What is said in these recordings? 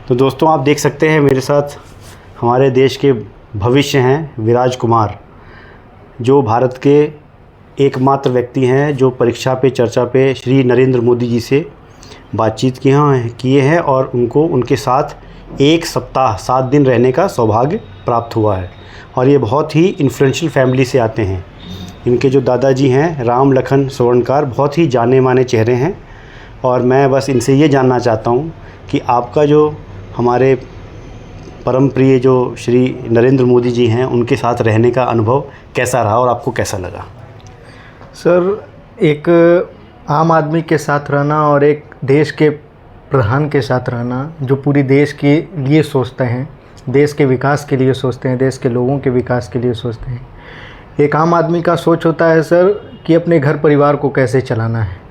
तो दोस्तों आप देख सकते हैं मेरे साथ हमारे देश के भविष्य हैं विराज कुमार, जो भारत के एकमात्र व्यक्ति हैं जो परीक्षा पे चर्चा पे श्री नरेंद्र मोदी जी से बातचीत किए हैं और उनको उनके साथ एक सप्ताह 7 दिन रहने का सौभाग्य प्राप्त हुआ है। और ये बहुत ही इन्फ्लुएंशियल फैमिली से आते हैं। इनके जो दादाजी हैं राम लखन स्वर्णकार बहुत ही जाने माने चेहरे हैं। और मैं बस इनसे ये जानना चाहता हूँ कि आपका जो हमारे परम प्रिय जो श्री नरेंद्र मोदी जी हैं उनके साथ रहने का अनुभव कैसा रहा और आपको कैसा लगा? सर, एक आम आदमी के साथ रहना और एक देश के प्रधान के साथ रहना जो पूरी देश के लिए सोचते हैं, देश के विकास के लिए सोचते हैं, देश के लोगों के विकास के लिए सोचते हैं। एक आम आदमी का सोच होता है सर कि अपने घर परिवार को कैसे चलाना है,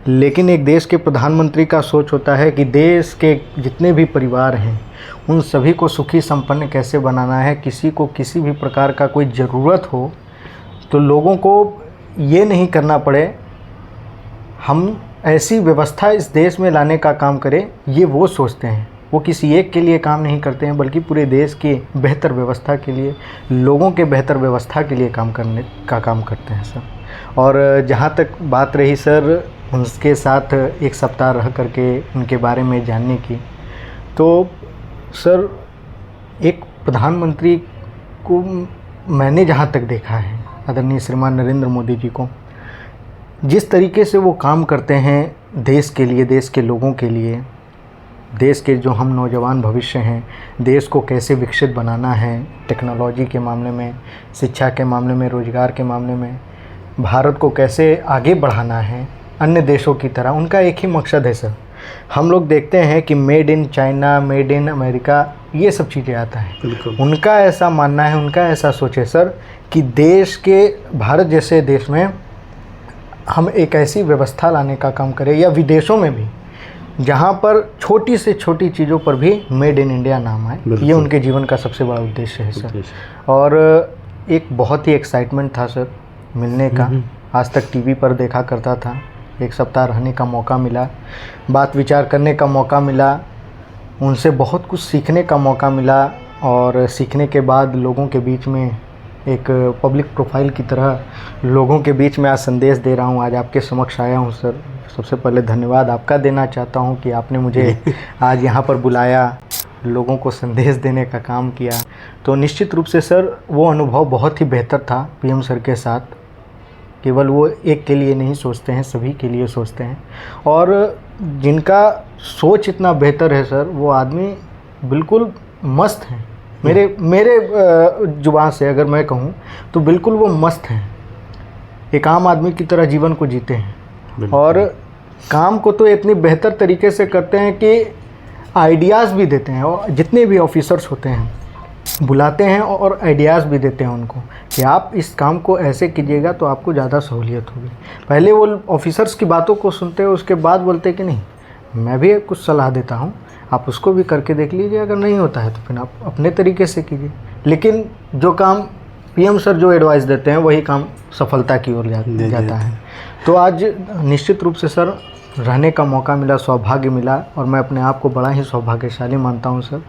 लेकिन एक देश के प्रधानमंत्री का सोच होता है कि देश के जितने भी परिवार हैं उन सभी को सुखी संपन्न कैसे बनाना है। किसी को किसी भी प्रकार का कोई ज़रूरत हो तो लोगों को ये नहीं करना पड़े, हम ऐसी व्यवस्था इस देश में लाने का काम करें, ये वो सोचते हैं। वो किसी एक के लिए काम नहीं करते हैं बल्कि पूरे देश की बेहतर व्यवस्था के लिए, लोगों के बेहतर व्यवस्था के लिए काम करते हैं सर। और जहाँ तक बात रही सर उनके साथ एक सप्ताह रह करके उनके बारे में जानने की, तो सर एक प्रधानमंत्री को मैंने जहाँ तक देखा है, आदरणीय श्रीमान नरेंद्र मोदी जी को, जिस तरीके से वो काम करते हैं देश के लिए, देश के लोगों के लिए, देश के जो हम नौजवान भविष्य हैं, देश को कैसे विकसित बनाना है, टेक्नोलॉजी के मामले में, शिक्षा के मामले में, रोज़गार के मामले में, भारत को कैसे आगे बढ़ाना है अन्य देशों की तरह, उनका एक ही मकसद है सर। हम लोग देखते हैं कि made in China, made in America, ये सब चीज़ें आता है। बिल्कुल। उनका ऐसा मानना है, उनका ऐसा सोच है सर कि देश के, भारत जैसे देश में हम एक ऐसी व्यवस्था लाने का काम करें, या विदेशों में भी जहाँ पर छोटी से छोटी चीज़ों पर भी मेड इन इंडिया नाम आए। ये उनके जीवन का सबसे बड़ा उद्देश्य है सर। और एक बहुत ही एक्साइटमेंट था सर मिलने का। आज तक टीवी पर देखा करता था, एक सप्ताह रहने का मौका मिला, बात विचार करने का मौका मिला, उनसे बहुत कुछ सीखने का मौका मिला। और सीखने के बाद लोगों के बीच में एक पब्लिक प्रोफाइल की तरह लोगों के बीच में आज संदेश दे रहा हूँ, आज आपके समक्ष आया हूँ सर। सबसे पहले धन्यवाद आपका देना चाहता हूँ कि आपने मुझे आज यहाँ पर बुलाया, लोगों को संदेश देने का काम किया। तो निश्चित रूप से सर वो अनुभव बहुत ही बेहतर था पीएम सर के साथ। केवल वो एक के लिए नहीं सोचते हैं, सभी के लिए सोचते हैं। और जिनका सोच इतना बेहतर है सर, वो आदमी बिल्कुल मस्त हैं। मेरे जुबान से अगर मैं कहूँ तो बिल्कुल वो मस्त हैं, एक आम आदमी की तरह जीवन को जीते हैं। और काम को तो इतनी बेहतर तरीके से करते हैं कि आइडियाज़ भी देते हैं। और जितने भी ऑफिसर्स होते हैं बुलाते हैं और आइडियाज़ भी देते हैं उनको कि आप इस काम को ऐसे कीजिएगा तो आपको ज़्यादा सहूलियत होगी। पहले वो ऑफिसर्स की बातों को सुनते हैं, उसके बाद बोलते हैं कि नहीं, मैं भी कुछ सलाह देता हूँ, आप उसको भी करके देख लीजिए, अगर नहीं होता है तो फिर आप अपने तरीके से कीजिए। लेकिन जो काम पीएम सर जो एडवाइस देते हैं वही काम सफलता की ओर जाता है। तो आज निश्चित रूप से सर रहने का मौका मिला, सौभाग्य मिला। और मैं अपने आप को बड़ा ही सौभाग्यशाली मानता हूँ सर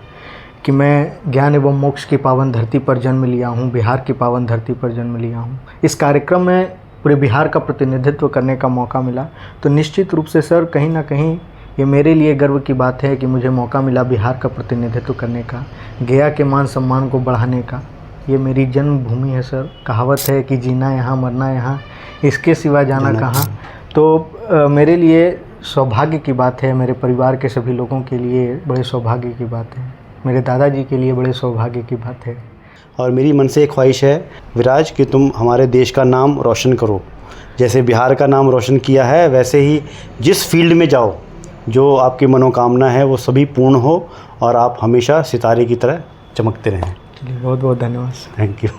कि मैं ज्ञान एवं मोक्ष की पावन धरती पर जन्म लिया हूँ, बिहार की पावन धरती पर जन्म लिया हूँ। इस कार्यक्रम में पूरे बिहार का प्रतिनिधित्व करने का मौका मिला। तो निश्चित रूप से सर कहीं ना कहीं ये मेरे लिए गर्व की बात है कि मुझे मौका मिला बिहार का प्रतिनिधित्व करने का, गया के मान सम्मान को बढ़ाने का। ये मेरी जन्मभूमि है सर। कहावत है कि जीना यहाँ मरना यहाँ, इसके सिवा जाना कहाँ। तो मेरे लिए सौभाग्य की बात है, मेरे परिवार के सभी लोगों के लिए बड़े सौभाग्य की बात है, मेरे दादाजी के लिए बड़े सौभाग्य की बात है। और मेरी मन से एक ख्वाहिश है विराज कि तुम हमारे देश का नाम रोशन करो। जैसे बिहार का नाम रोशन किया है वैसे ही जिस फील्ड में जाओ, जो आपकी मनोकामना है वो सभी पूर्ण हो और आप हमेशा सितारे की तरह चमकते रहें। बहुत बहुत धन्यवाद। Thank you.